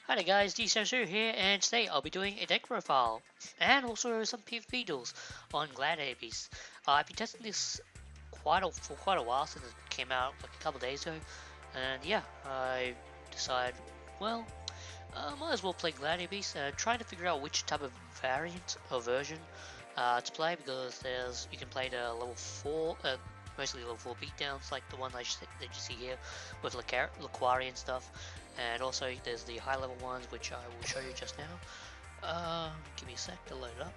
Hi there guys, DSO here, and today I'll be doing a deck profile and also some PvP duels on Gladiator Beast. I've been testing this for quite a while since it came out like a couple days ago, and yeah, I decided, well, might as well play Gladiator Beast, trying to figure out which type of variant or version to play because you can play the level 4, mostly level 4 beatdowns like the one that you see here with Laquari and stuff, and also there's the high level ones which I will show you just now. Give me a sec to load it up.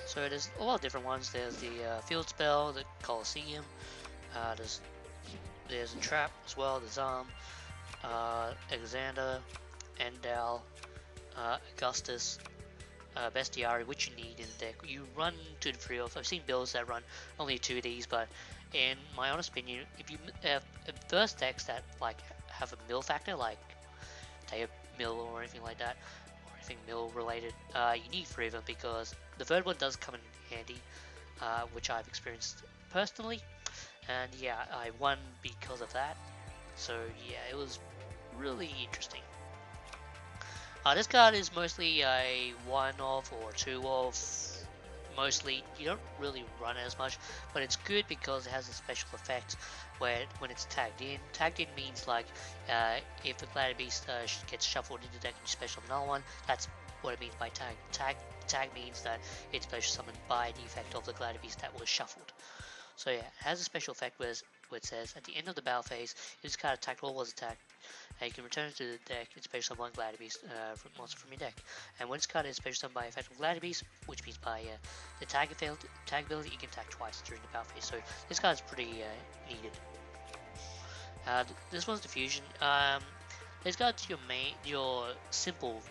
So there's a lot of different ones. There's the Field Spell, the Colosseum, uh, there's, there's a Trap as well, the Alexander, Endal, Augustus, Bestiary, which you need in the deck. You run 2 to 3 of. I've seen builds that run only 2 of these, but in my honest opinion, if you have first decks that like have a mill factor, like Taya Mill or anything like that, or anything mill related, you need 3 of them because the third one does come in handy, which I've experienced personally, and yeah, I won because of that. So yeah, it was really interesting. This card is mostly a 1 of or 2 of. Mostly, you don't really run it as much, but it's good because it has a special effect where when it's tagged in. Tagged in means like if the Gladiator Beast gets shuffled into the deck and you special another one, that's what it means by tag. Tag means that it's special summoned by the effect of the Gladiator Beast that was shuffled. So yeah, it has a special effect where it says at the end of the battle phase, if this card attacked or was attacked, you can return it to the deck. It's special summon one Gladiator Beast monster from your deck. And when this card is special summoned by effect of Gladiator Beast, which means by the tag ability, you can attack twice during the battle phase. So this card is pretty needed. This one's the fusion. This card's your simple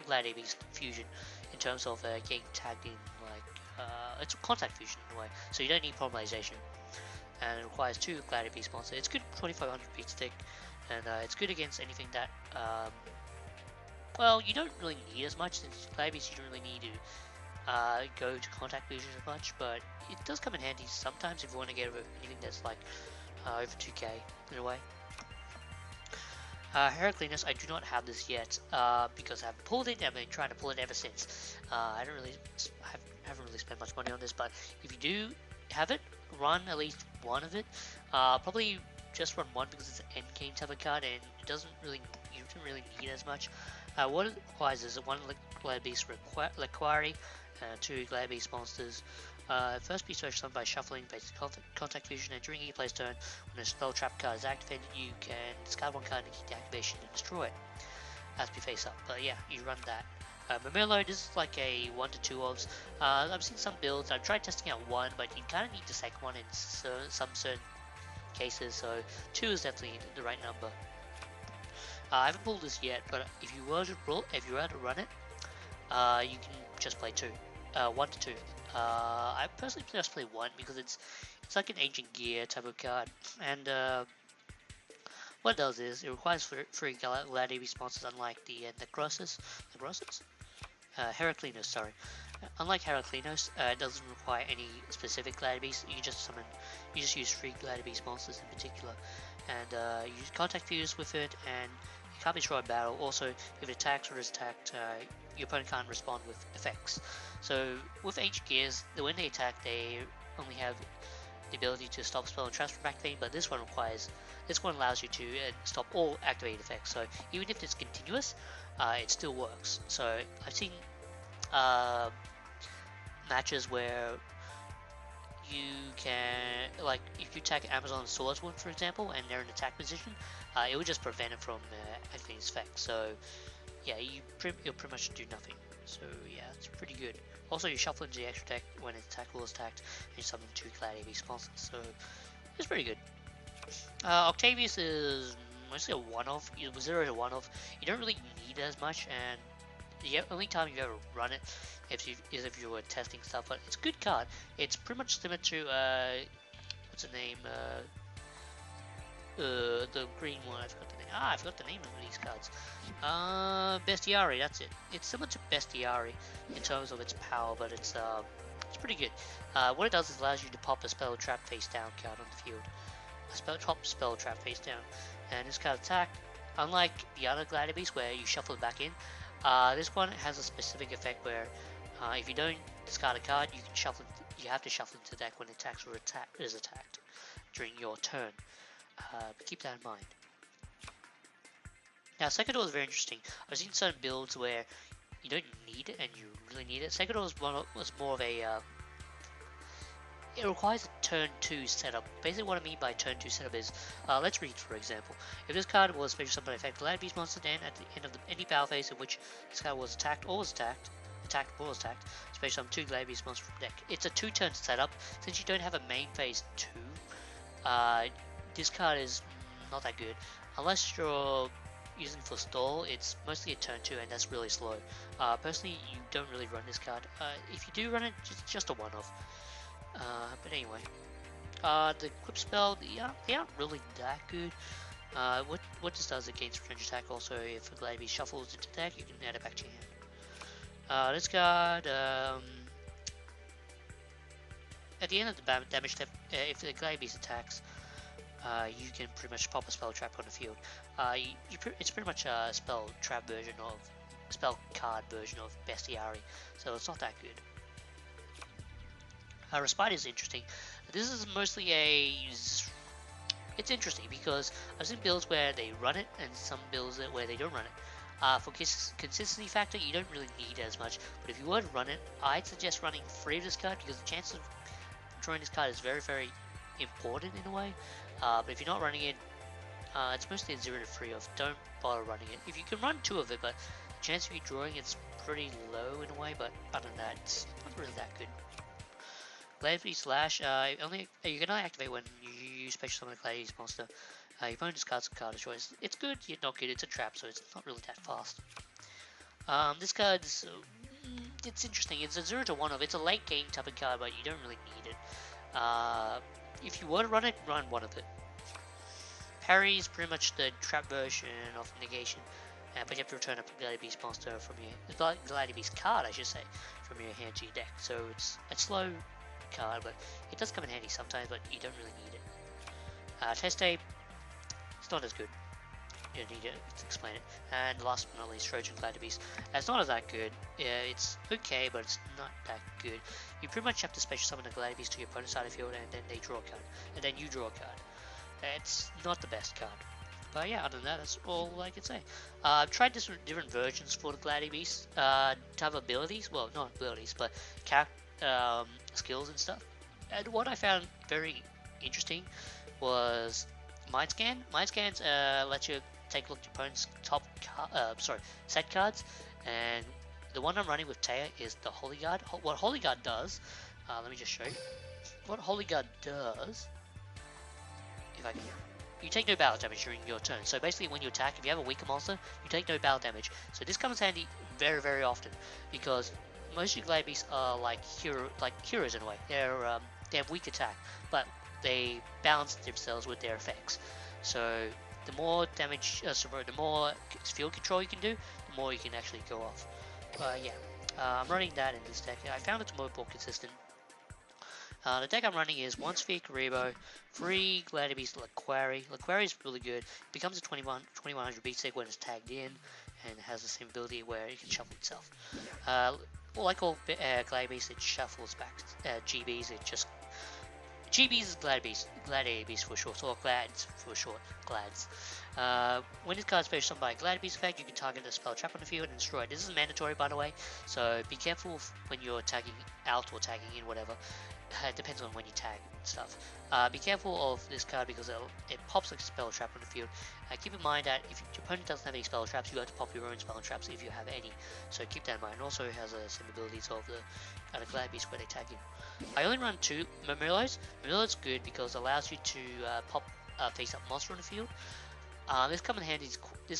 Gladiator Beast fusion in terms of getting tagged in. Like it's a contact fusion in a way, so you don't need polymerization. And it requires 2 Gladiator Beast monsters. It's good 2500 beat stick, and it's good against anything that, well, you don't really need as much, since Gladiator Beast you don't really need to go to contact fusion as much, but it does come in handy sometimes if you want to get anything that's like over 2k in a way. Heraclinus, I do not have this yet because I haven't pulled it. I've been trying to pull it ever since. I haven't really spent much money on this, but if you do have it, run at least one of it. Probably just run one because it's an end game type of card, and you don't really need as much. What it requires is one Gladiator Beast Laquari, 2 Gladiator Beast monsters. First beast search summoned by shuffling based contact fusion, and during each play's turn, when a spell trap card is activated, you can discard one card and keep the activation and destroy it. Has to be face up, but yeah, you run that. Mamilo, this is like a 1 to 2 ofs. I've seen some builds, I've tried testing out 1, but you kind of need the second one in some certain cases, so 2 is definitely the right number. I haven't pulled this yet, but if you were to run it, you can just play 2, 1 to 2. I personally just play 1 because it's like an ancient gear type of card, and what it does is it requires 3 Gladiator responses, unlike the Necrosis, Heraclinus, sorry. Unlike Heraclinus, it doesn't require any specific Gladiator Beast. You just use 3 Gladiator Beast monsters in particular, and you use contact fuse with it, and it can't be destroyed in battle. Also, if it attacks or is attacked, your opponent can't respond with effects. So with ancient gears, when they attack, they only have the ability to stop spell and transfer from activating, but this one allows you to stop all activated effects. So even if it's continuous, it still works. So I've seen matches where you can, like, if you attack Amazon Swordswoman, for example, and they're in attack position, it will just prevent it from activating its effect. So yeah, you'll pretty much do nothing. So yeah, it's pretty good. Also, you shuffle into the extra deck when its attack is attacked, and you summon 2 Gladiator sponsors. So it's pretty good. Octavius is mostly a one-off. 0 to 1-off. You don't really need as much, and the only time you ever run it is if you were testing stuff. But it's a good card. It's pretty much similar to what's the name? The green one. I forgot the name. I forgot the name of these cards. Bestiary. That's it. It's similar to Bestiary in terms of its power, but it's pretty good. What it does is allows you to pop a spell trap face down card on the field. top spell trap face down. And this card attack, unlike the other Gladiator Beast where you shuffle it back in, this one has a specific effect where if you don't discard a card, you can shuffle. You have to shuffle into the deck when it attacks or is attacked during your turn. But keep that in mind. Now, Sekidor is very interesting. I've seen certain builds where you don't need it and you really need it. Sekidor was more of a it requires a turn 2 setup. Basically what I mean by turn 2 setup is, let's read for example. If this card was special summon by effect, Gladiator Beast monster, then at the end of any battle phase in which this card was attacked or was attacked, special summon 2 Gladiator Beast monsters from deck. It's a 2-turn setup. Since you don't have a main phase 2, this card is not that good. Unless you're using for stall, it's mostly a turn 2 and that's really slow. Personally, you don't really run this card. If you do run it, just a one-off. But anyway, the equip spell, they aren't really that good. What this does against range attack, also if a Gladiator Beast shuffles into the deck, you can add it back to your hand. This card, at the end of the damage step, if the Gladiator Beast attacks, you can pretty much pop a spell trap on the field. It's pretty much a spell trap version of, spell card version of Bestiary, so it's not that good. Respite is interesting. This is mostly it's interesting because I've seen builds where they run it and some builds where they don't run it. For consistency factor, you don't really need as much, but if you were to run it, I'd suggest running 3 of this card because the chance of drawing this card is very, very important in a way. But if you're not running it, it's mostly a 0 to 3 of, don't bother running it. If you can run 2 of it, but the chance of you drawing it's pretty low in a way, but other than that, it's not really that good. Gladiator Beast Slash, you can only activate when you use special summon a Gladiator Beast monster. Your opponent discards a card of choice. It's good, yet not good, it's a trap, so it's not really that fast. This card's, it's interesting, it's a 0 to 1 of, it's a late game type of card, but you don't really need it. If you were to run it, run 1 of it. Parry is pretty much the trap version of negation, but you have to return a Gladiator Beast monster from your, Gladiator Beast card I should say, from your hand to your deck, so it's a slow card, but it does come in handy sometimes, but you don't really need it. Test tape, it's not as good. You don't need it to explain it. And last but not least, Trojan Gladiator Beast. It's not as that good. It's okay, but it's not that good. You pretty much have to special summon a Gladiator Beast to your opponent's side of the field, and then they draw a card, and then you draw a card. It's not the best card. But yeah, other than that, that's all I can say. I've tried different versions for the Gladiator Beast to have abilities. Well, not abilities, but skills and stuff. And what I found very interesting was Mind Scan. Mind Scans let you take a look at your opponent's set cards, and the one I'm running with Taya is the Holy Guard. What Holy Guard does, let me just show you. What Holy Guard does, if I can, you take no battle damage during your turn. So basically when you attack, if you have a weaker monster, you take no battle damage. So this comes handy very, very often, because most of your Gladiator Beasts are like heroes in a way. They have weak attack, but they balance themselves with their effects. So the more damage, the more field control you can do, the more you can actually go off. Yeah, I'm running that in this deck. I found it's more consistent. The deck I'm running is 1 Sphere Karibo, 3 Gladiator Beast Laquari. Laquari is really good. It becomes a 2100 beat stick when it's tagged in, and has the same ability where it can shuffle itself. Like all Gladiator Beasts, it shuffles back. GBs, it just... GBs is Gladiator Beast for short, or Glads for short, Glads. When this card is special summoned by a Gladiator Beast effect, you can target a spell trap on the field and destroy it. This is mandatory, by the way, so be careful when you're tagging out or tagging in, whatever. It depends on when you tag and stuff. Be careful of this card because it pops like a spell trap on the field. Keep in mind that if your opponent doesn't have any spell traps, you have to pop your own spell traps if you have any. So keep that in mind. Also, it has some abilities of the kind of Gladiator Beast where they tag in. I only run 2 Murmillos. Murmillo's good because it allows you to pop face-up monster on the field. This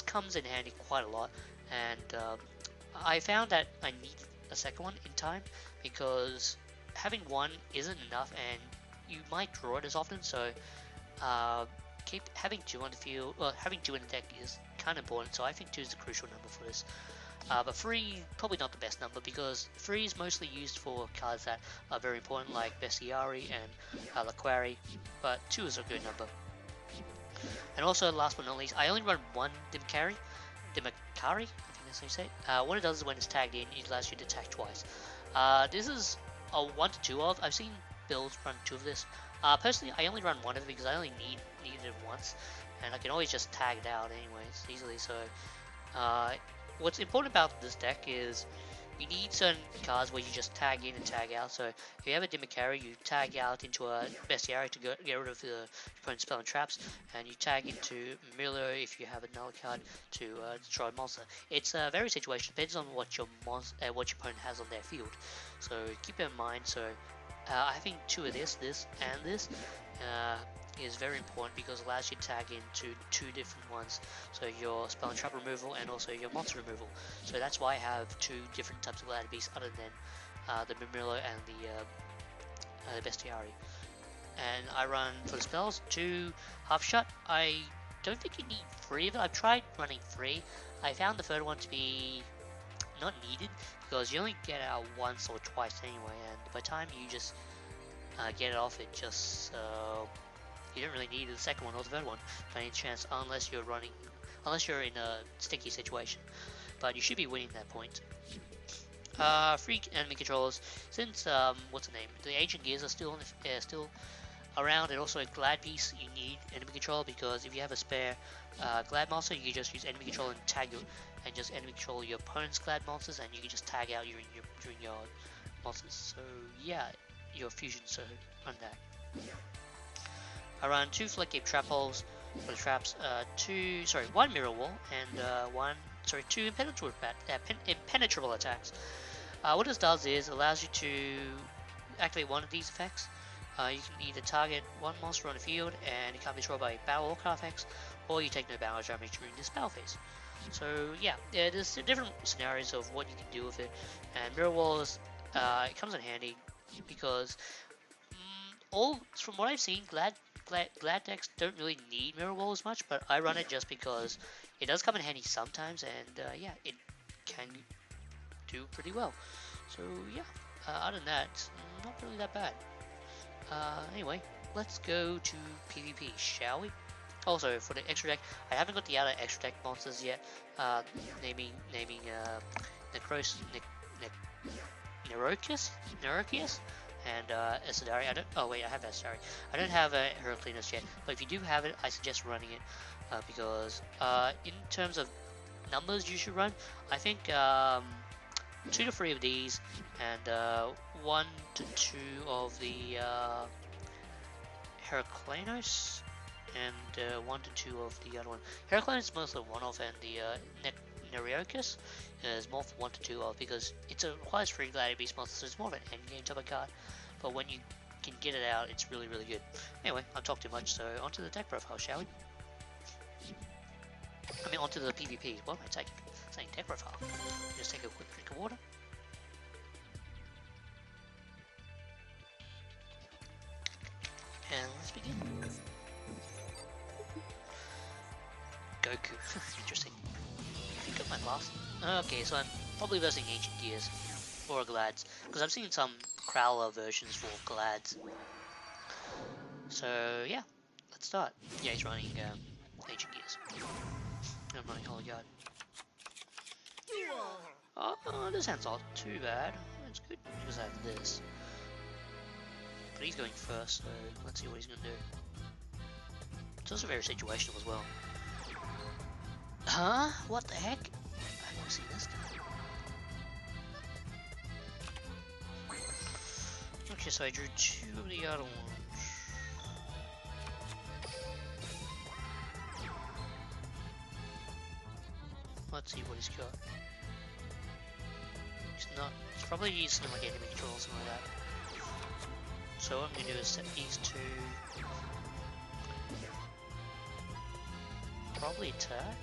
comes in handy quite a lot, and I found that I need a second one in time because having 1 isn't enough, and you might draw it as often. So keep having 2 on the field. Well, having 2 in the deck is kind of important. So I think 2 is the crucial number for this. But 3 probably not the best number because 3 is mostly used for cards that are very important, like Bestiary and Laquari. But 2 is a good number. And also, last but not least, I only run one Dimikari, I think that's how you say it. What it does is when it's tagged in, it allows you to tag twice. This is a 1 to 2 of. I've seen builds run 2 of this. Personally, I only run 1 of it because I only needed it once, and I can always just tag it out anyways easily. So, what's important about this deck is you need certain cards where you just tag in and tag out. So if you have a Dimikari, you tag out into a Bestiary to get rid of the opponent's spell and traps, and you tag into Miller if you have another card to destroy a monster. It's very situational, depends on what your opponent has on their field. So keep it in mind. So having 2 of this, and this is very important because it allows you to tag into 2 different ones. So your spell and trap removal and also your monster removal. So that's why I have 2 different types of ladder beasts other than the Mimillo and the Bestiary. And I run for the spells 2 half shot. I don't think you need 3 of it. I've tried running 3. I found the third one to be not needed because you only get out once or twice anyway, and by the time you just get it off, it just you don't really need the second one or the third one by any chance, unless you're in a sticky situation. But you should be winning that point. Free enemy controllers. Since what's the name? The Ancient Gears are still around, and also a Glad piece. You need enemy control because if you have a spare Glad monster, you can just use enemy control and tag it, and just enemy control your opponent's Glad monsters, and you can just tag out during your monsters. So yeah, your fusion. So run that. I run 2 Floodgate trap holes for the traps, 1 mirror wall, and 2 impenetrable attacks. What this does is allows you to activate one of these effects. You can either target 1 monster on the field and it can't be destroyed by battle or card effects, or you take no damage during this battle phase. So yeah, there's different scenarios of what you can do with it, and mirror walls, it comes in handy because from what I've seen, Glad decks don't really need mirror wall as much, but I run it just because it does come in handy sometimes, and yeah, it can do pretty well. So yeah, other than that, it's not really that bad. Anyway, let's go to PvP, shall we? Also, for the extra deck, I haven't got the other extra deck monsters yet. Naming Nerokius, and Esadari. I have Esadari. I don't have Heraclinus yet, but if you do have it, I suggest running it because in terms of numbers you should run, I think 2 to 3 of these and 1 to 2 of the Heraclinus and 1 to 2 of the other one. Heraclinus is mostly one-off, and the Nerokius is more for 1 to 2 of because it requires 3 Gladiator Beast monsters, so it's more of an endgame type of card. But when you can get it out, it's really, really good. Anyway, I've talked too much, so onto the deck profile, shall we? I mean, onto the PvP. What am I taking? Saying deck profile. Just take a quick drink of water. And let's begin. Goku. Interesting. Pick up my class. Okay, so I'm probably versing Ancient Gears or Glads, because I've seen some Crowler versions for Glads. So yeah, let's start. Yeah, he's running Ancient Gears. I'm running Holy Guard. Oh, this hand's not too bad. It's good because I have this. But he's going first, so let's see what he's going to do. It's also very situational as well. Huh? What the heck? I've never seen this guy. Okay, so I drew 2 of the other ones. Let's see what he's got. He's probably using like enemy control or something like that. So what I'm going to do is set these 2. Probably attack.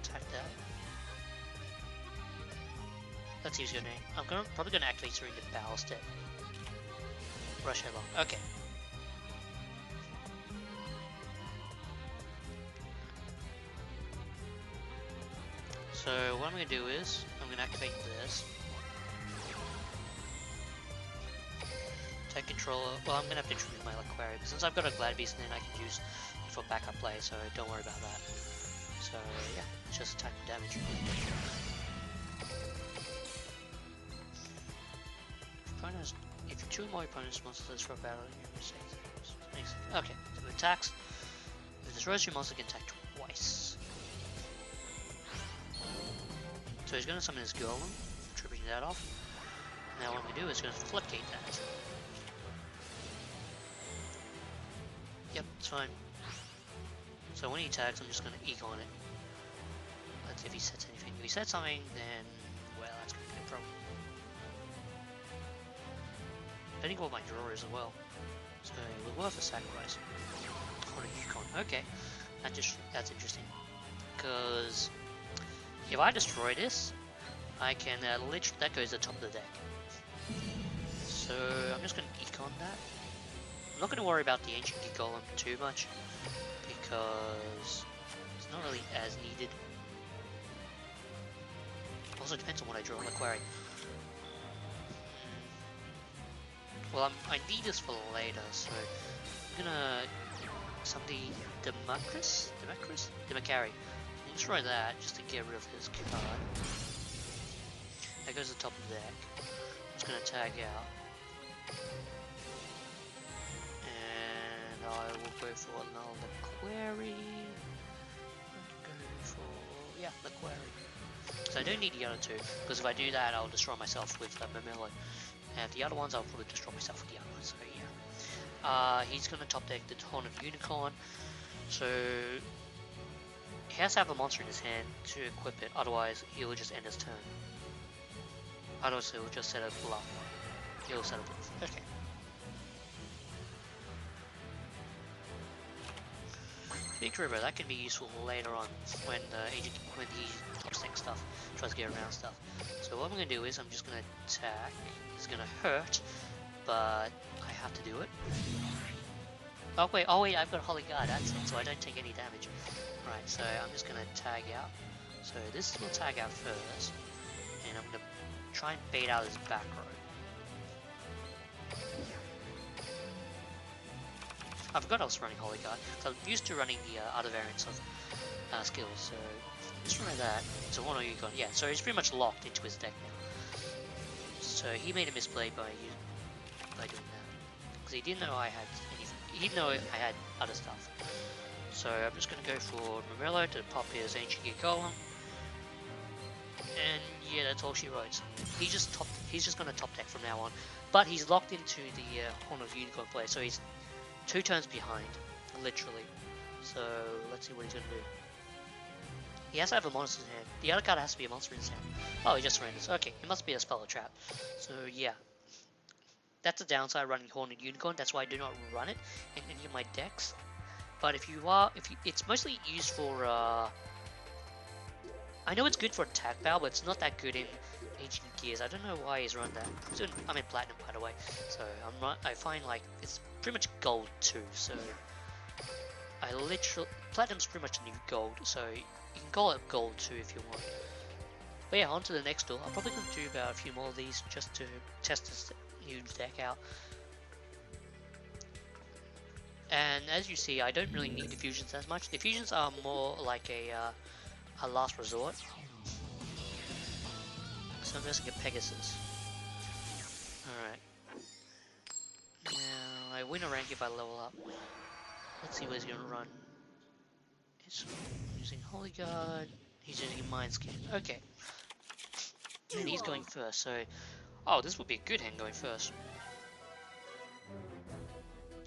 Attack that. Let's see who's going to. I'm probably going to activate during the battle step. Rush headlong. Okay. So what I'm going to do is I'm going to activate this. Pet Controller, well, I'm gonna have to remove my Laquaria, but since I've got a Glad Beast, then I can use it for backup play, so don't worry about that. So yeah, it's just attack and damage. Opponents, if two more opponents' monsters for a battle, you mistakes. Okay, so it attacks. If it destroys your monster, can attack twice. So he's gonna summon his Golem, tripping that off. Now what I'm gonna do is gonna floodgate that. Yep, it's fine. So when he attacks, I'm just gonna Econ it. Let's see if he sets anything. If he sets something, then well, that's gonna be a problem. Depending on what my draw is as well. So it was worth a sacrifice. What a Yukon. Okay. That's interesting. Because if I destroy this, I can literally, that goes to the top of the deck. So I'm just gonna Econ that. I'm not gonna worry about the Ancient Geek Golem too much because it's not really as needed. Also depends on what I draw in the query. Well, I need this for later, so I'm gonna somebody Demacari. Destroy that just to get rid of his card. That goes to the top of the deck. I'm just gonna tag out. And I will go for another query. Yeah, the query. So I don't need the other two, because if I do that, I'll destroy myself with Mamilo. And the other ones, I'll probably destroy myself with the other ones, so yeah. He's going to top deck the Horn of Unicorn, so he has to have a monster in his hand to equip it, otherwise he'll just end his turn. Otherwise he'll just set a bluff. He'll set a bluff. Okay. Big River, that can be useful later on when he top deck stuff, tries to get around stuff. So what I'm going to do is I'm just going to attack. It's going to hurt, but I have to do it. Oh wait, I've got Holy Guard, that's it, so I don't take any damage. Right, so I'm just going to tag out. So this will tag out first, and I'm going to try and bait out his back row. I forgot I was running Holy Guard, so I'm used to running the other variants of skills, so just try that. So one of you got, yeah, so he's pretty much locked into his deck now. So he made a misplay by doing that, because he didn't know I had anything. He didn't know I had other stuff. So I'm just going to go for Morello to pop his Ancient Gear Golem, and yeah, that's all she writes. He's just going to top deck from now on, but he's locked into the Horn of Unicorn play, so he's 2 turns behind, literally. So let's see what he's going to do. He has to have a monster in his hand. The other card has to be a monster in his hand. Oh, he just surrenders. Okay, it must be a spell or trap. So yeah, that's the downside running Horned Unicorn. That's why I do not run it in any of my decks. But it's mostly used for. I know it's good for attack power, but it's not that good in Ancient Gears. I don't know why he's run that. I'm in Platinum, by the way, so I find like it's pretty much gold too. So Platinum's pretty much new gold. So you can call it gold too if you want. But yeah, on to the next duel. I'm probably going to do about a few more of these just to test this new deck out. And as you see, I don't really need diffusions as much. Diffusions are more like a last resort. So I'm just going to get Pegasus. Alright. Now, I win a rank if I level up. Let's see what he's going to run. He's using Holy Guard. He's using Mind Scan. Okay. And he's going first, so... Oh, this would be a good hand going first.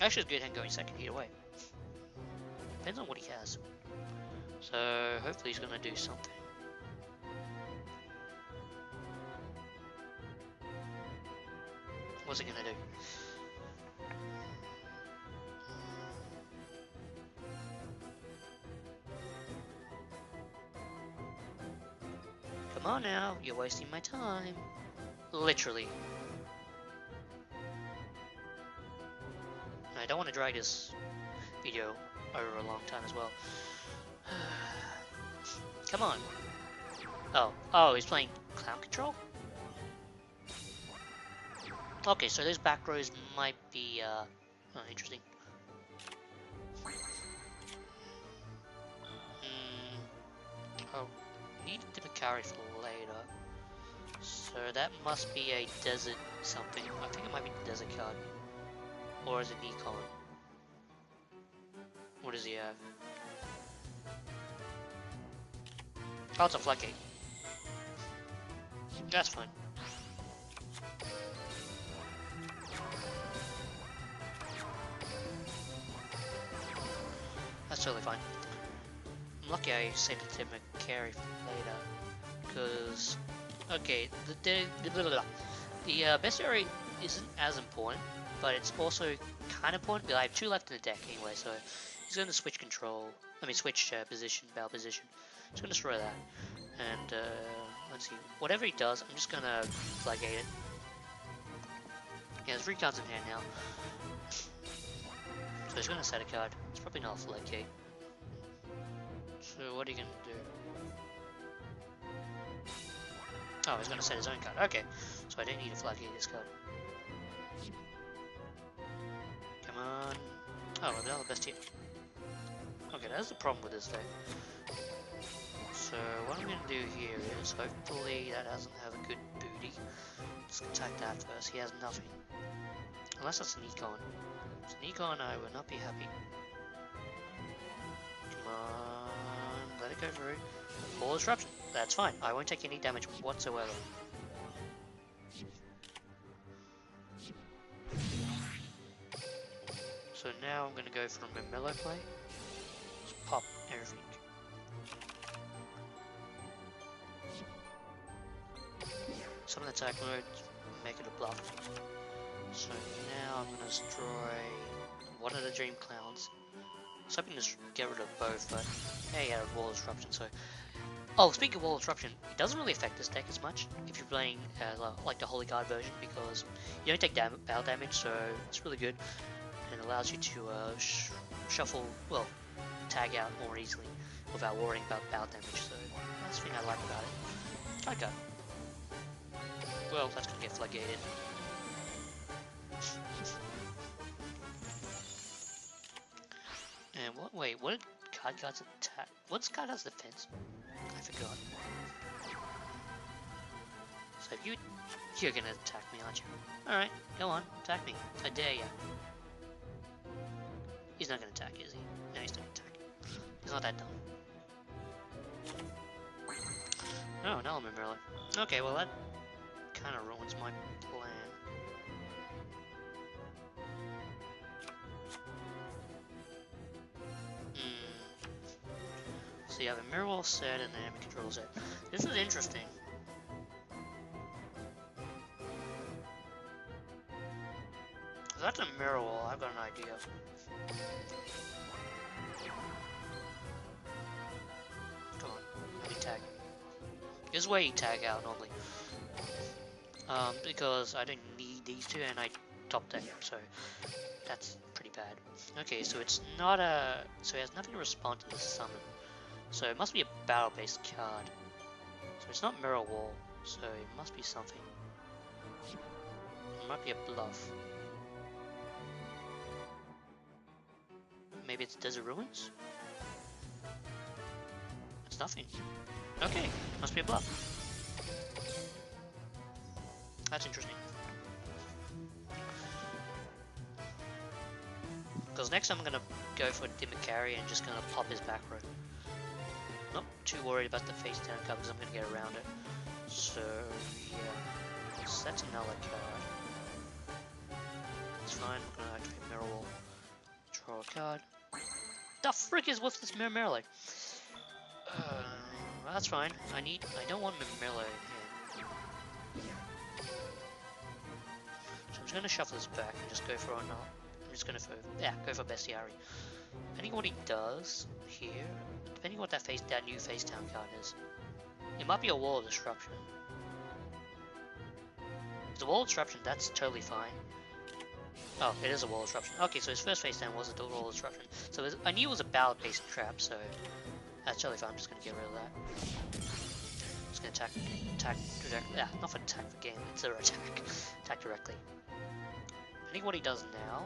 Actually, it's a good hand going second either way. Depends on what he has. So, hopefully he's going to do something. What's he going to do? Come on now, you're wasting my time. Literally. I don't want to drag this video over a long time as well. Come on. Oh, he's playing Clown Control? Okay, so those back rows might be interesting. Oh, need to carry for later. So that must be a desert something. I think it might be the desert card. Or is it Nikon? What does he have? Oh, it's a floodgate. That's fine. That's totally fine. I'm lucky I saved it to carry for later. Because, okay, the bestiary isn't as important, but it's also kind of important. I have 2 left in the deck anyway, so he's going to switch position, battle position. He's going to destroy that. And, let's see, whatever he does, I'm just going to flagate it. He has 3 cards in hand now. So he's going to set a card. It's probably not a flagate. So what are you going to do? Oh, he's going to set his own card. Okay, so I don't need to flagate this card. Come on. Oh, another best hit. Okay, that's the problem with this deck. So what I'm going to do here is hopefully that doesn't have a good booty. Let's attack that first. He has nothing. Unless that's an Econ. If it's an Econ, I will not be happy. Come on, let it go through. Full disruption. That's fine. I won't take any damage whatsoever. So now I'm going to go from a mellow play. Just pop everything. Summon attack mode, make it a bluff. So now I'm going to destroy one of the Dream Clowns. I was hoping to get rid of both, but hey, yeah, Wall Disruption. So, oh, speaking of Wall Disruption, it doesn't really affect this deck as much if you're playing like the Holy Guard version, because you don't take battle damage, so it's really good and it allows you to shuffle, well, tag out more easily without worrying about battle damage. So that's the thing I like about it. Okay. Well, that's gonna get flagated. And what? Wait, what did card's attack? What's card has defense? I forgot. So you're gonna attack me, aren't you? All right, go on, attack me. I dare you. He's not gonna attack, is he? No, he's not attacking. He's not that dumb. Oh, no, I'm Merlin. Okay, well that kind of ruins my plan. So you have a mirror wall set and an enemy control set. This is interesting. If that's a mirror wall, I've got an idea. Come on, let me tag. This is where you tag out normally. Because I don't need these two and I top deck them, so that's pretty bad. Okay, so it's not a... so it has nothing to respond to the summon. So it must be a battle-based card. So it's not Mirror Wall, so it must be something. It might be a bluff. Maybe it's Desert Ruins? It's nothing. Okay, must be a bluff. That's interesting. Because next I'm gonna go for Dimikari and just gonna pop his back row. Not too worried about the face down card because I'm gonna get around it. So yeah, so that's another card. It's fine. I'm gonna activate Mirror Wall. Draw a card. The frick is what's this Mirror like? That's fine. I don't want Mirror in here. So I'm just gonna shuffle this back and just go for I'm just gonna go for Bestiary. Depending on what he does here, depending on what that new face down card is, it might be a Wall of Disruption. If it's a Wall of Disruption, that's totally fine. Oh, it is a Wall of Disruption. Okay, so his first face down was a Wall of Disruption. So I knew it was a ballot-based trap, so that's totally fine. I'm just gonna get rid of that. Just gonna attack directly. Yeah, not for attack for game. It's a attack. Attack directly. think what he does now.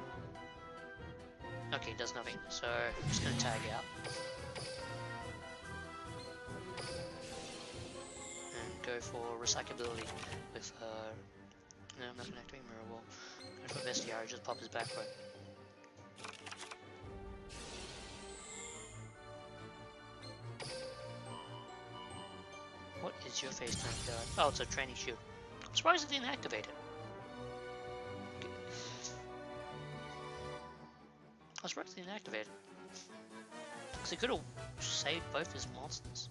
Okay, he does nothing. So I'm just gonna tag out. And go for recyclability with no, I'm not gonna activate Mirror Wall. Go for Bestiary, just pop his back row. What is your face turn card? Oh, it's a training shield. I'm surprised it didn't activate it. I was surprised it didn't activate it. Because he could have saved both his monsters.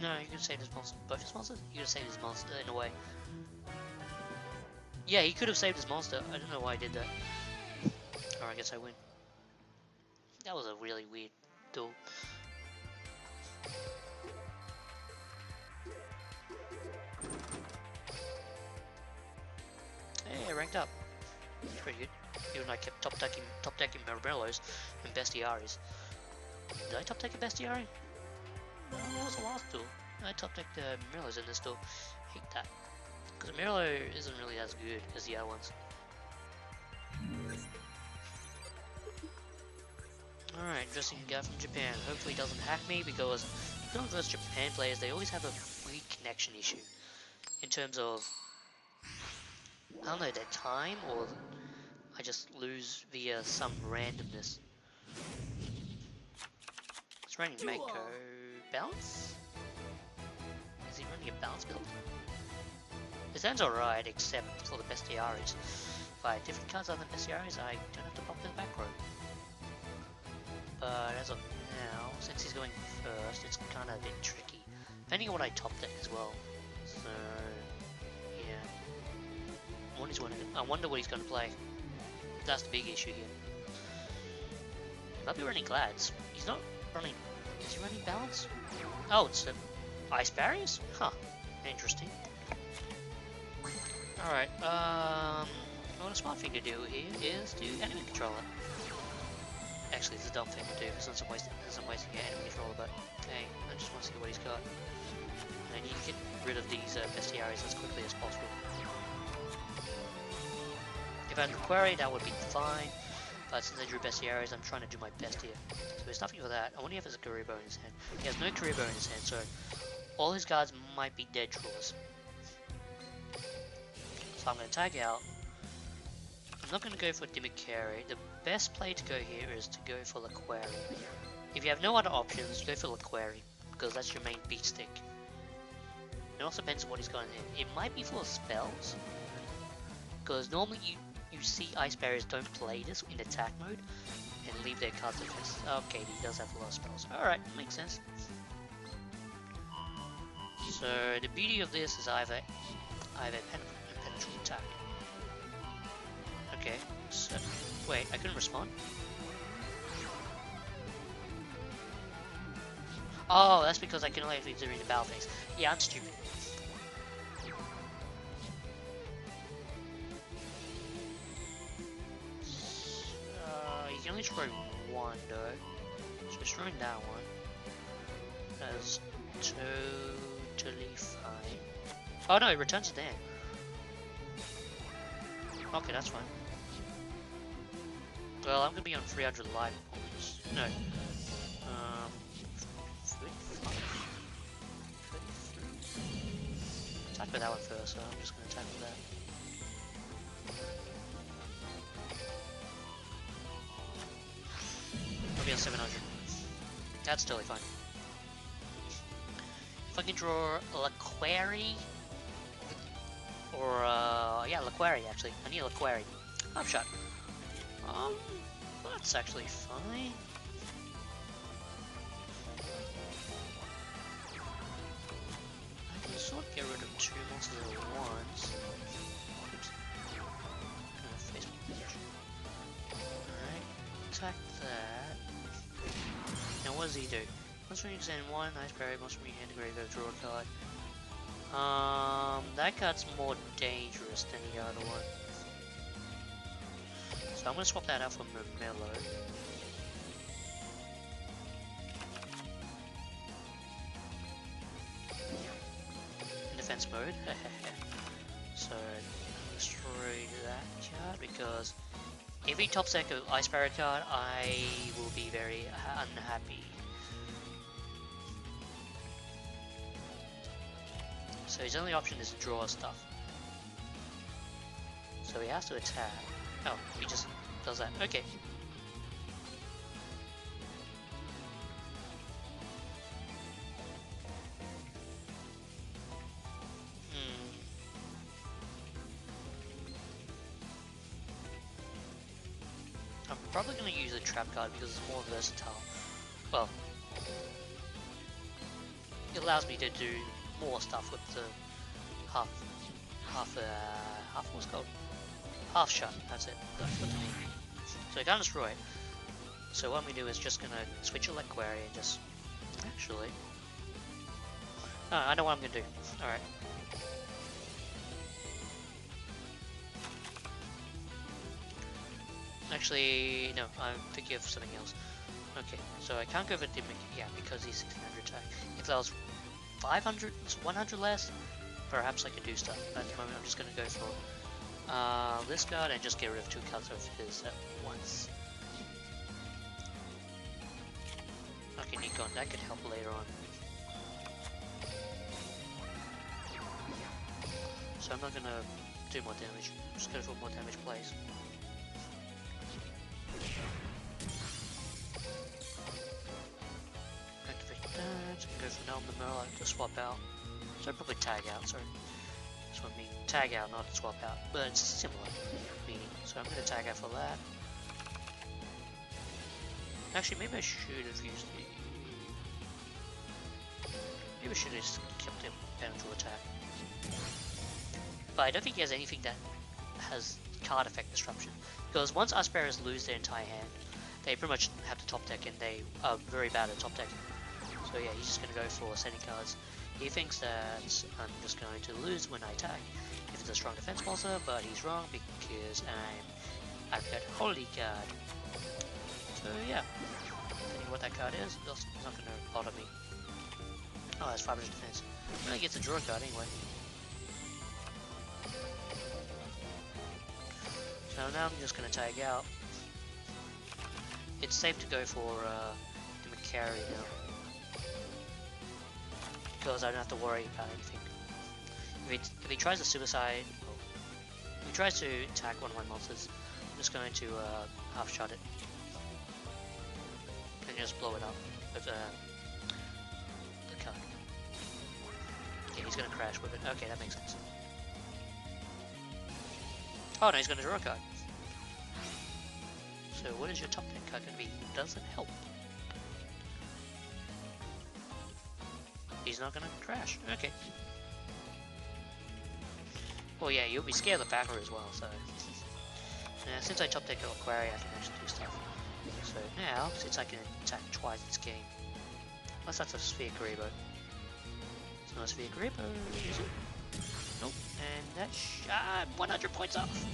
No, you could have saved his monster. Both his monsters? You could have saved his monster in a way. Yeah, he could have saved his monster. I don't know why I did that. Or I guess I win. That was a really weird duel. Hey, I ranked up. It's pretty good. Even though I kept top decking Marabellos and Bestiaries. Did I top deck a Bestiary? No, that was the last duel. I top decked Mirrorlos in this duel. Hate that. Because Mirrorlo isn't really as good as the other ones. Alright, interesting guy from Japan. Hopefully he doesn't hack me because I feel like those Japan players, they always have a weird connection issue. In terms of, I don't know, their time, or I just lose via some randomness. It's running Mako balance? Is he running a balance build? It sounds alright, except for the Bestiaries. If I had different cards other than Bestiaries, I don't have to pop to the back row. But as of now, since he's going first, it's kind of a bit tricky. Depending on what I top deck as well. So, yeah. I wonder what he's going to play. That's the big issue here. He might be running Glads. He's not running... Is he running Balance? Oh, it's the Ice Barriers? Huh. Interesting. Alright, what a smart thing to do here is to enemy controller. Actually, it's a dumb thing to do because I'm wasting your enemy controller, but hey, I just want to see what he's got. And I need to get rid of these Bestiaries as quickly as possible. If I had Query, that would be fine, but since I drew Bestiaries, I'm trying to do my best here. So there's nothing for that. I wonder if there's a Kuriboh in his hand. He has no Kuriboh in his hand, so all his cards might be dead draws. So I'm going to tag out. I'm not going to go for Dimikari. The best play to go here is to go for Laquari. If you have no other options, go for Laquari, because that's your main beat stick. It also depends on what he's got in it. It might be full of spells, because normally you see Ice Barriers don't play this in attack mode and leave their cards defense. Okay, he does have a lot of spells. Alright, makes sense. So the beauty of this is I have a penetrable attack. Okay, so wait, I couldn't respond? Oh, that's because I can only leave during the battle phase. Yeah, I'm stupid. You can only destroy one though. So destroying that one. That's totally fine. Oh no, it returns to there. Okay, that's fine. Well, I'm gonna be on 300 life points. No. 35? 33? Attack with that one first, so I'm just gonna attack with that. I'll be on 700. That's totally fine. If I can draw Laquari, or yeah, Laquari actually. I need Laquari. Upshot. That's actually fine. I can sort of get rid of 2 monsters at once. Oops. Alright, attack that. Now what does he do? Once from you send 1 Ice Barrier, once from your hand to graveyard, draw a card. That card's more dangerous than the other one. So I'm gonna swap that out for Murmello. In defense mode. So destroy that card because if he top deck an Ice Barrier card, I will be very unhappy. So his only option is to draw stuff. So he has to attack. Oh, he just does that. Okay. I'm probably going to use a trap card because it's more versatile. Well, it allows me to do more stuff with the what's it called? Half shot, that's it. That's what I mean. So I can't destroy it. So what we do is just gonna switch Elecquary and just actually. Oh, I know what I'm gonna do. Alright. Actually, no, I'm thinking of something else. Okay, so I can't go for Dimmick, yeah, because he's 1600 attack. If that was 500, 100 less, perhaps I could do stuff. But at the moment, I'm just gonna go for this card and just get rid of 2 cards of his at once. Okay, Nikon, that could help later on. So I'm not gonna do more damage, just go for more damage plays. Activate that, and go for Nelm the Merle to swap out. So I'd probably tag out, sorry. That's what I mean. Tag out, not swap out, but it's similar meaning. So I'm gonna tag out for that. Actually, maybe I should have used the... Maybe I should have just kept him down to attack. But I don't think he has anything that has card effect disruption. Because once Ice Barriers lose their entire hand, they pretty much have to top deck and they are very bad at top decking. So yeah, he's just going to go for sending cards. He thinks that I'm just going to lose when I attack if it's a strong defense monster, but he's wrong because I've got Holy Card. So yeah, depending what that card is, it's not going to bother me. Oh, that's 500 defense. Well, he gets a draw card anyway. So now I'm just going to tag out. It's safe to go for the Macari now. Because I don't have to worry about anything. If he tries to suicide, well, if he tries to attack one of my monsters, I'm just going to half shot it. And just blow it up with the card. Yeah, he's going to crash with it. Okay, that makes sense. Oh no, he's going to draw a card. So what is your top deck card going to be? Doesn't help. He's not going to crash. Okay. Well, yeah, you'll be scared of the backer as well, so... Now, since I top deck Aquaria, I can actually do stuff. So now, since I can attack twice this game... Unless that's a Sphere Karibo. It's not a Sphere Karibo, is it? Nope. And that's 100 points off.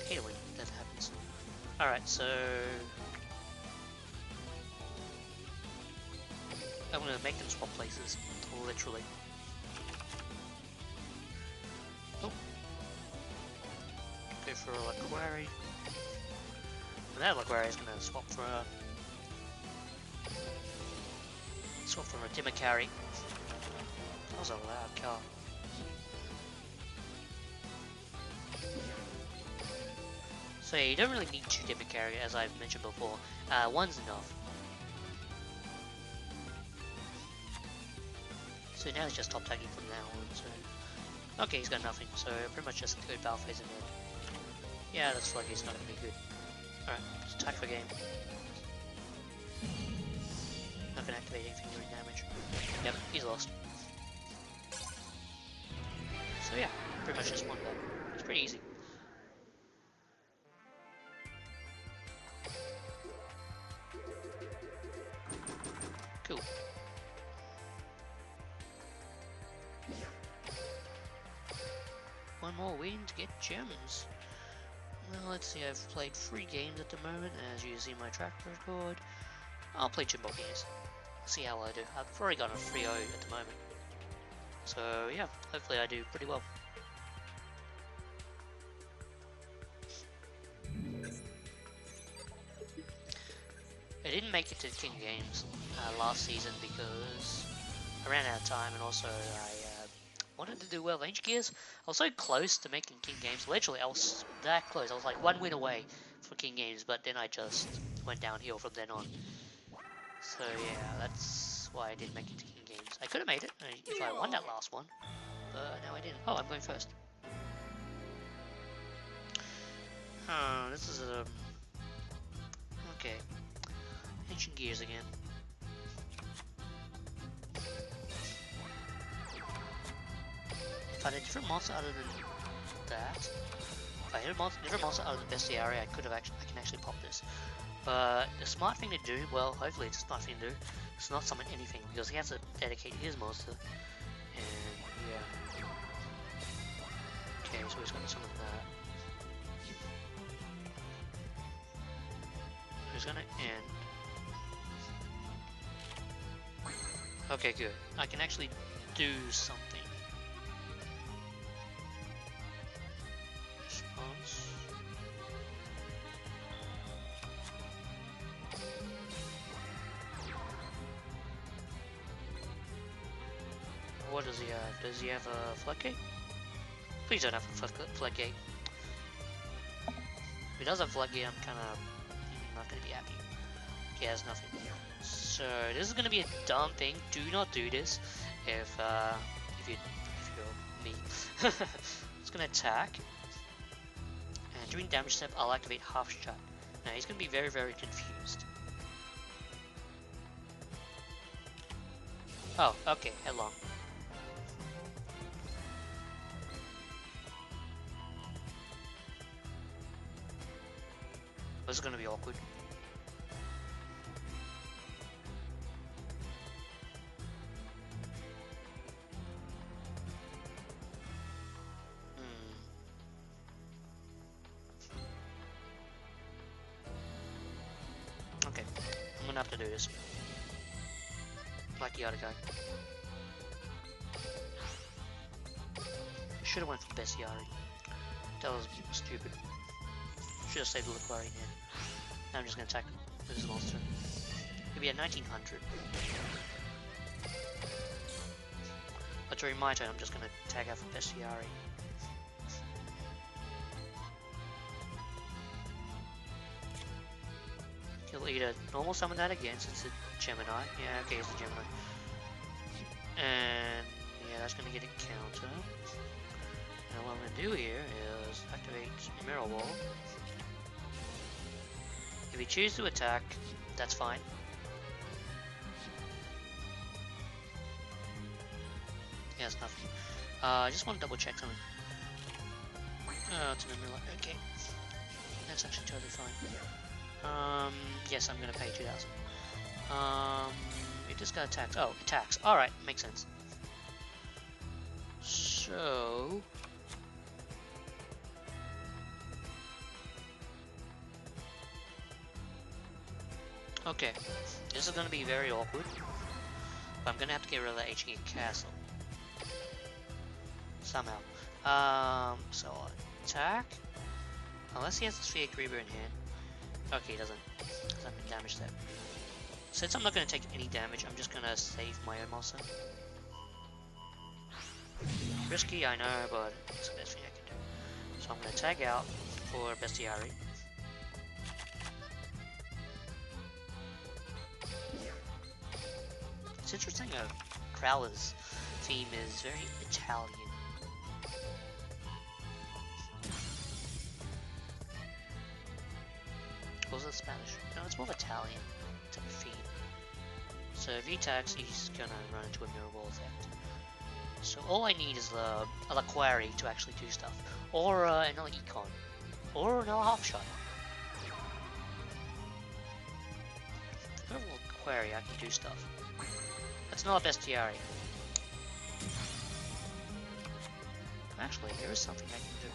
Okay, when that happens. Alright, so... I'm gonna make them swap places, literally. Oh. Go for a Laquari. And that Laquari is gonna swap for a... Swap for a Dimikari. That was a loud car. So yeah, you don't really need 2 Dimikari, as I've mentioned before. One's enough. So now he's just top tagging from now on, so... Okay, he's got nothing, so pretty much just a good battle phase in there. Yeah, that's like he's not gonna be good. Alright, let's attack for game. Not gonna activate anything during damage. Yep, he's lost. So yeah, pretty much just won that. It's pretty easy. Cool. One more win to get gems. Well, let's see, I've played 3 games at the moment, as you see my track record. I'll play 2 more games. See how I do. I've already got a 3-0 at the moment. So yeah, hopefully I do pretty well. I didn't make it to King Games last season because I ran out of time, and also I wanted to do well. Range Gears, I was so close to making King Games. Literally, I was that close. I was like 1 win away for King Games, but then I just went downhill from then on. So yeah, that's why I didn't make it to King Games. I could have made it if I won that last one, but no, I didn't. Oh, I'm going first. This is okay. Ancient Gears again. If I had a different monster other than that, if I had a different monster other than Bestiary, I can actually pop this. But the smart thing to do, well, hopefully it's a smart thing to do, is not summon anything because he has to dedicate his monster. And yeah. Okay, so he's gonna summon that. He's gonna end. Okay, good. I can actually do something. Response. What does he have? Does he have a floodgate? Please don't have a floodgate. If he does have a floodgate, I'm kinda not gonna be happy. He has nothing. So this is gonna be a dumb thing. Do not do this if you're me. It's gonna attack, and during damage step, I'll activate half shot. Now he's gonna be very, very confused. Oh, okay, headlong. This is gonna be awkward. Okay, I'm gonna have to do this. Like the other guy. Should have went for Bestiary. That was stupid. Should have saved the Laquari here. Now I'm just gonna attack this monster. He'll be at 1900. But during my turn, I'm just gonna tag out for Bestiary. He'll either normal summon that again since it's a Gemini. Yeah, okay, it's a Gemini. And yeah, that's gonna get a counter. Now what I'm gonna do here is activate Mirror Wall. If you choose to attack, that's fine. Yeah, it's nothing. I just want to double check something. Oh, it's an Emerald. Okay. That's actually totally fine. Yes, I'm gonna pay 2,000. It just got attacked. Oh, attacks. Alright, makes sense. So... okay, this is gonna be very awkward, but I'm gonna have to get rid of that HK Castle. Somehow. So attack. Unless he has the Sphere Griever in hand. Okay, he doesn't. Doesn't damage that. Since I'm not gonna take any damage, I'm just gonna save my own monster. Risky, I know, but it's the best thing I can do. So I'm gonna tag out for Bestiary. It's interesting Crowler's theme is very Italian. Was it Spanish? No, it's more Italian type of theme. So if he attacks, he's gonna run into a Mirror Wall effect. So all I need is a Laquari to actually do stuff. Or another Econ. Or another half shot. If I have a Laquari, I can do stuff. That's not a Bestiary. Actually, there is something I can do.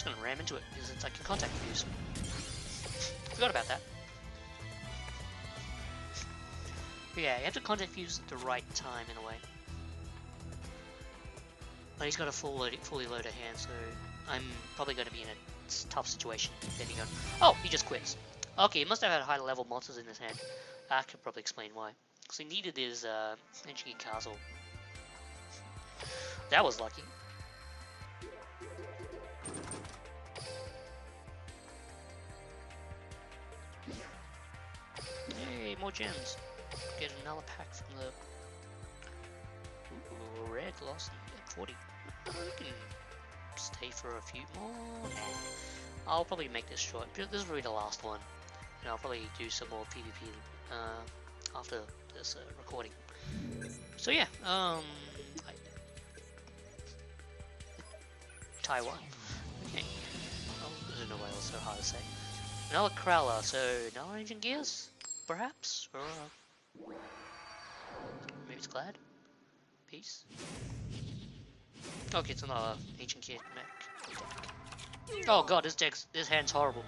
gonna ram into it because it's like a contact fuse. Forgot about that. But yeah, you have to contact fuse at the right time in a way. But he's got a fully loaded hand, so I'm probably going to be in a tough situation depending on... Oh, he just quits. Okay, he must have had high level monsters in his hand. I could probably explain why. Because he needed his Ancient Gear Castle. That was lucky. Hey, more gems. Get another pack from the... Ooh, red lost at 40. We can stay for a few more. I'll probably make this short. This will be the last one. And I'll probably do some more PvP after this recording. So yeah, Taiwan. Okay. Oh, I don't know why it was so hard to say. Another Crowler, so no Ancient Gears? Perhaps? Or maybe it's Glad? Peace? Okay, it's another Ancient Gear mech. Oh god, this hand's horrible.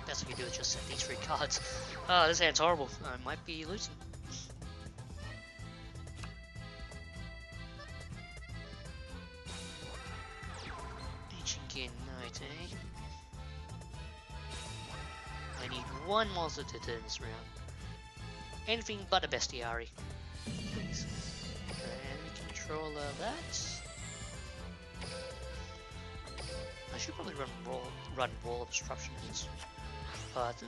Best I can do is just set these 3 cards. This hand's horrible. I might be losing. Ancient Gear Knight, eh? I need one monster to turn this around. Anything but a Bestiary. Please. Enemy controller that. I should probably run Wall of Disruption in this. But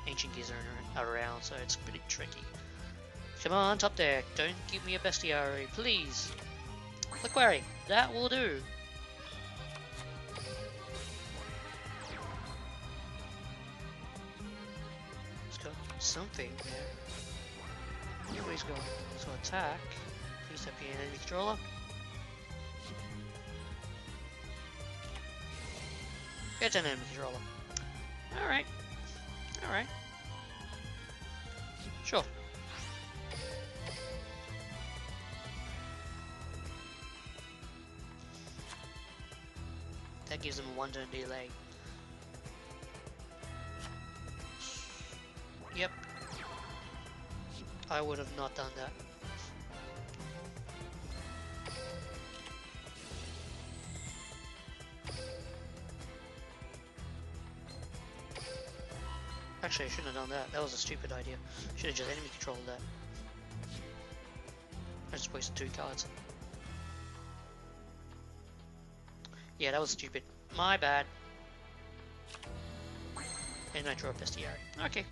Ancient Gears are around, so it's pretty tricky. Come on, top deck, don't give me a Bestiary, please. The Quarry, that will do. Let's go something there. Nobody's going to attack. Please don't be an enemy controller. It's an enemy controller. Alright. Alright. Sure. That gives them a 1 turn delay. Yep. I would have not done that. Actually, I shouldn't have done that. That was a stupid idea. Should have just enemy controlled that. I just wasted 2 cards. Yeah, that was stupid. My bad. And I draw a Bestiary. Okay.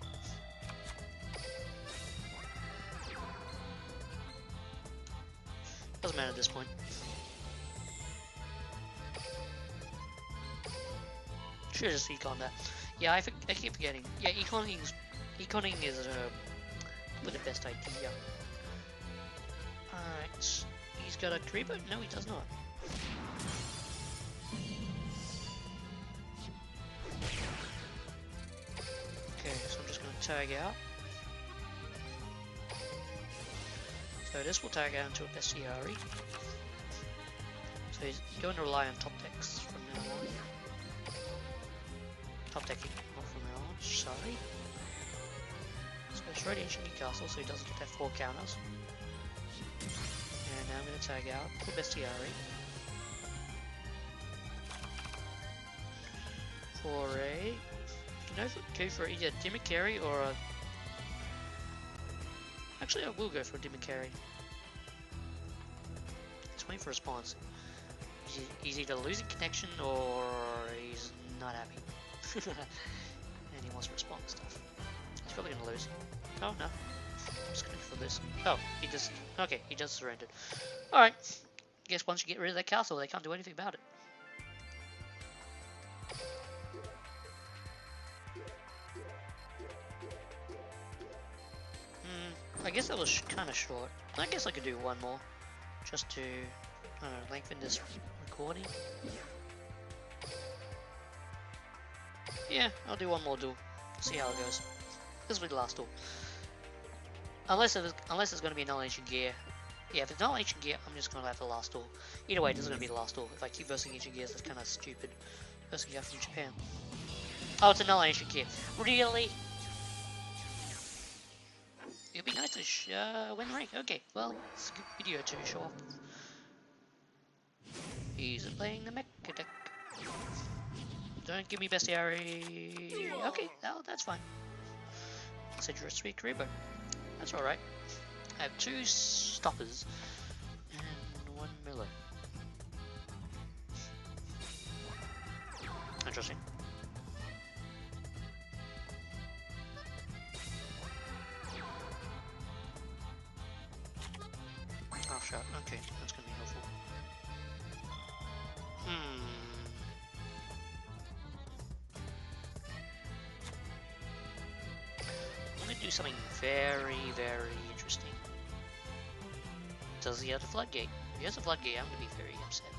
Doesn't matter at this point. Should have just econ that. Yeah, I keep forgetting. Yeah, econing is probably the best idea. Alright, he's got a creeper? No, he does not. Okay, so I'm just going to tag out. So this will tag out into a Bestiary. So he's going to rely on top decks from now on. Top decking, not from now on, sorry. So it's already Ancient Gear Castle, so he doesn't get that 4 counters. And now I'm going to tag out for Bestiary. For a... Can I go for either Dimikari or a... Actually, I will go for a Dimikari. He's waiting for a response. He's either losing connection or he's not happy. And he wants to respond to stuff. He's probably gonna lose. Oh no. I'm just gonna go for this. Oh, he just... Okay, he just surrendered. Alright. Guess once you get rid of that castle, they can't do anything about it. I guess that was kind of short. I guess I could do one more. Just to, I don't know, lengthen this recording. Yeah, I'll do one more duel. See how it goes. This will be the last duel. Unless it's going to be an ancient gear. Yeah, if it's not ancient gear, I'm just going to have the last door. Either way, this is going to be the last door. If I keep versing ancient gears, that's kind of stupid. Versing gear from Japan. Oh, it's another ancient gear. Really? It'd be nice to win rank. Okay, well, it's a good video to show off. He's playing the mecha deck. Don't give me bestiary. Okay, that's fine. Citrus Sweet Karibo. That's alright. I have 2 stoppers and 1 Miller. Interesting. Half shot. Okay, that's gonna be helpful. I'm gonna do something very, very interesting. Does he have a floodgate? If he has a floodgate, I'm gonna be very upset.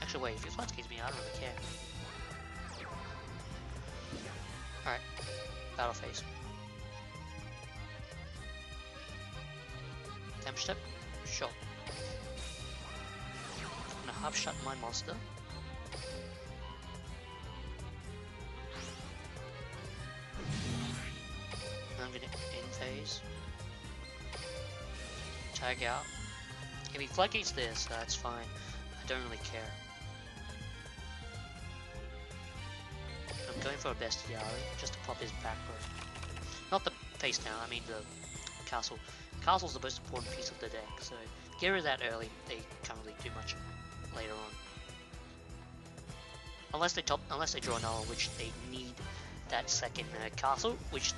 Actually, wait, if he floodgates me, I don't really care. Alright, battle phase. Temp step? Sure. I'm gonna half shot my monster. I'm gonna end phase. Tag out. If he floodgates this, that's fine. I don't really care. I'm going for a bestiary just to pop his back row. Not the face down, I mean the castle. Castle's the most important piece of the deck, so get rid of that early. They can't really do much later on. Unless they draw null, which they need that second castle, which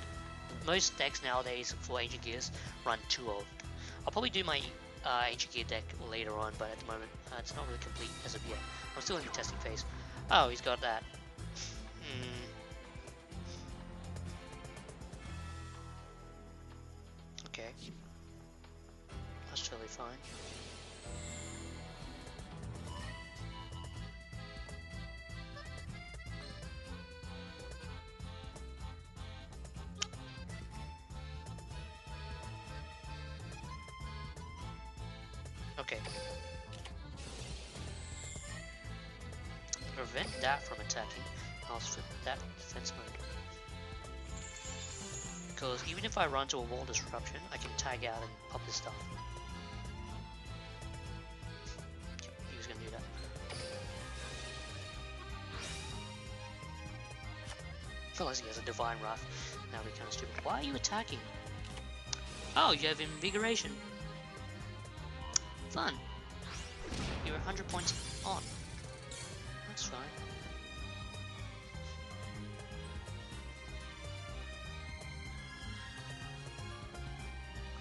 most decks nowadays for Ancient Gears run 2 of. I'll probably do my Ancient Gear deck later on, but at the moment it's not really complete as of yet. I'm still in the testing phase. Oh, he's got that. Okay. That's totally fine. Okay. Prevent that from attacking. I'll flip that defense mode. Because even if I run to a wall disruption, I can tag out and pop this stuff. He was gonna do that. Unless he has a Divine Wrath. That would be kind of stupid. Why are you attacking? Oh, you have Invigoration. Fun. You're 100 points on. That's fine.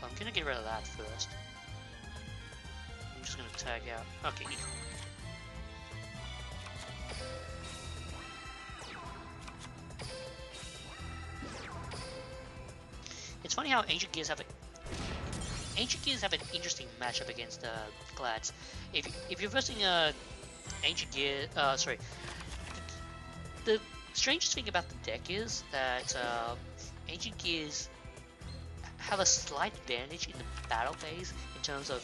I'm gonna get rid of that first. I'm just gonna tag out. Okay. It's funny how Ancient Gears have an interesting matchup against Glads. If you're versing Ancient Gear, the strangest thing about the deck is that Ancient Gears have a slight advantage in the battle phase in terms of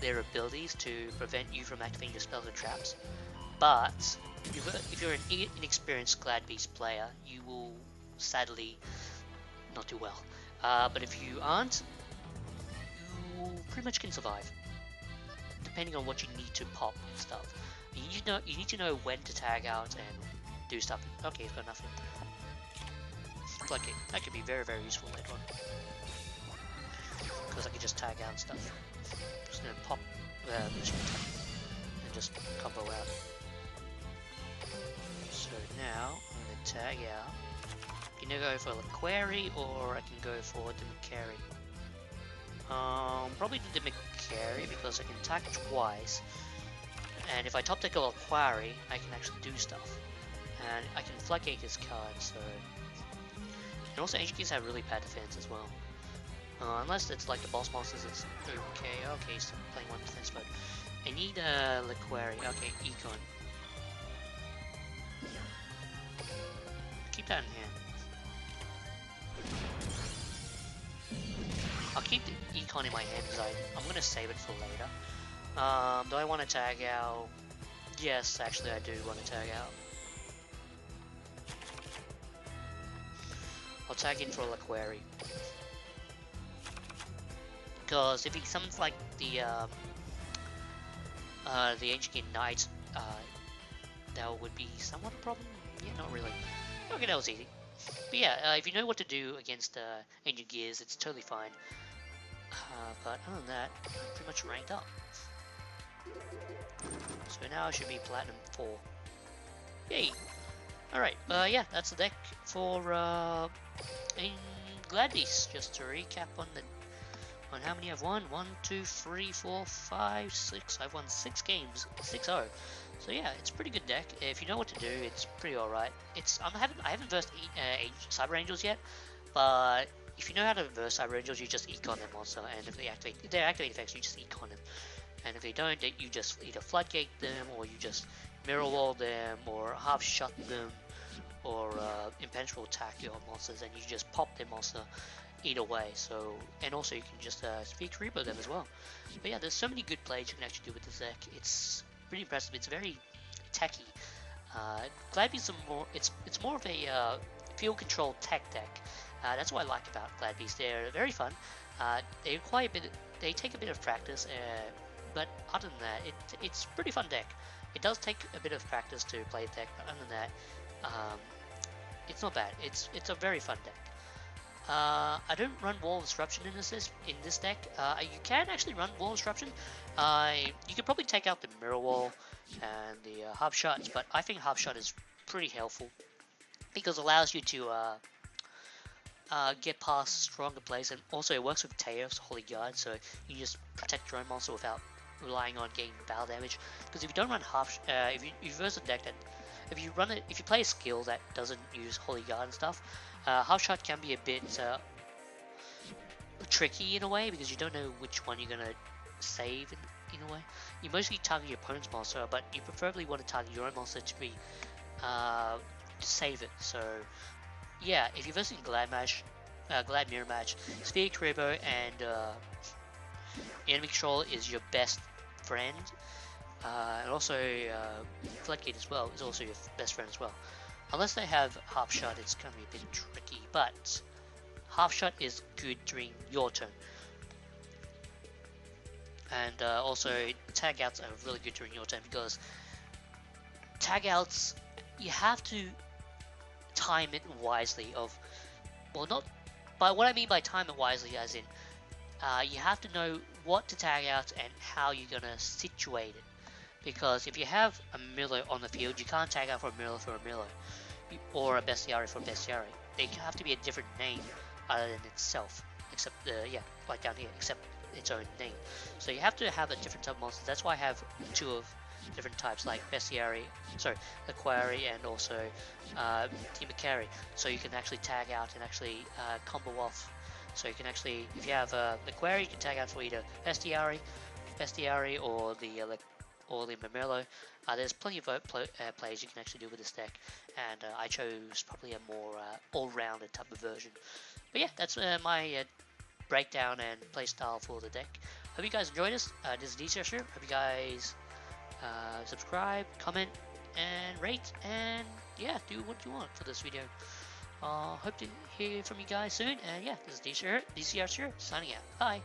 their abilities to prevent you from activating your spells and traps. But if you're an inexperienced Glad Beast player, you will sadly not do well. But if you aren't, you pretty much can survive, depending on what you need to pop and stuff. You need to know when to tag out and do stuff. Okay, he's got nothing. Floodgate. That could be very, very useful later on. Because I can just tag out and stuff. Just gonna pop and just combo out. So now I'm gonna tag out. I can either go for the Query or I can go for the Macquarie. Probably the Macquarie because I can attack twice. And if I top deck a Quarry, I can actually do stuff. And I can floodgate his card, so... And also Ancient Gears have really bad defense as well. Unless it's like the boss monsters, it's okay, so playing one defense mode. I need a Liquari, okay, Econ. Keep that in hand. I'll keep the Econ in my hand because I'm going to save it for later. Do I want to tag out? Yes, actually I do want to tag out. I'll tag in for Laquari. Because if he summons like the Ancient Knights, that would be somewhat a problem. Yeah, not really. Okay, that was easy. But yeah, if you know what to do against Ancient Gears, it's totally fine. But other than that, I'm pretty much ranked up. So now I should be Platinum 4. Yay! Alright, yeah, that's the deck for in Gladys. Just to recap on how many I've won. 1, 2, 3, 4, 5, 6. I've won 6 games. 6-0. So yeah, it's a pretty good deck. If you know what to do, it's pretty alright. I haven't versed Cyber Angels yet, but if you know how to verse Cyber Angels, you just econ them also, and if they activate effects, you just econ them. And if they don't, you just either floodgate them, or you just mirror wall them, or half shut them, or impenetrable attack your monsters, and you just pop their monster either way. So, and also you can just Sphere Reaper them as well. But yeah, there's so many good plays you can actually do with this deck. It's pretty impressive. It's very techy. Gladbee's it's more of a field control tech deck. That's what I like about Gladbees. They're very fun. They require a bit. They take a bit of practice, but other than that, it's pretty fun deck. It does take a bit of practice to play the deck, but other than that, it's not bad. It's a very fun deck. I don't run Wall of Disruption in this deck. You can actually run Wall of Disruption. You could probably take out the Mirror Wall and the Half Shots, but I think Half Shot is pretty helpful because it allows you to get past stronger plays, and also it works with Teos Holy Guard, so you just protect your own monster without relying on getting battle damage. Because if you don't run if you verse a deck that if you play a skill that doesn't use Holy Guard and stuff, Half Shot can be a bit tricky in a way because you don't know which one you're gonna save in a way. You mostly target your opponent's monster, but you preferably want to target your own monster to be to save it. So yeah, if you're versing Glad Mirror Match, Sphere Turbo and Enemy Control is your best friend. And also Floodgate as well is also your best friend as well. Unless they have Half Shot, it's going to be a bit tricky, but Half Shot is good during your turn. And also tag outs are really good during your turn because tag outs, you have to time it wisely what I mean by time it wisely as in you have to know what to tag out and how you're going to situate it. Because if you have a Miller on the field, you can't tag out for a Miller or a Bestiary for Bestiary. They have to be a different name other than itself, except like down here, except its own name. So you have to have a different type of monster. That's why I have 2 of different types, like Bestiary, Laquari, and also Team So you can actually tag out and actually combo off. So you can actually, if you have Laquari, you can tag out for either Bestiary, or the Mamelo. There's plenty of plays you can actually do with this deck, and I chose probably a more all-rounded type of version. But yeah, that's my breakdown and playstyle for the deck. Hope you guys enjoyed this. This is DCR. Hope you guys subscribe, comment, and rate, and yeah, do what you want for this video. Hope to hear from you guys soon, and yeah, this is DCR signing out. Bye.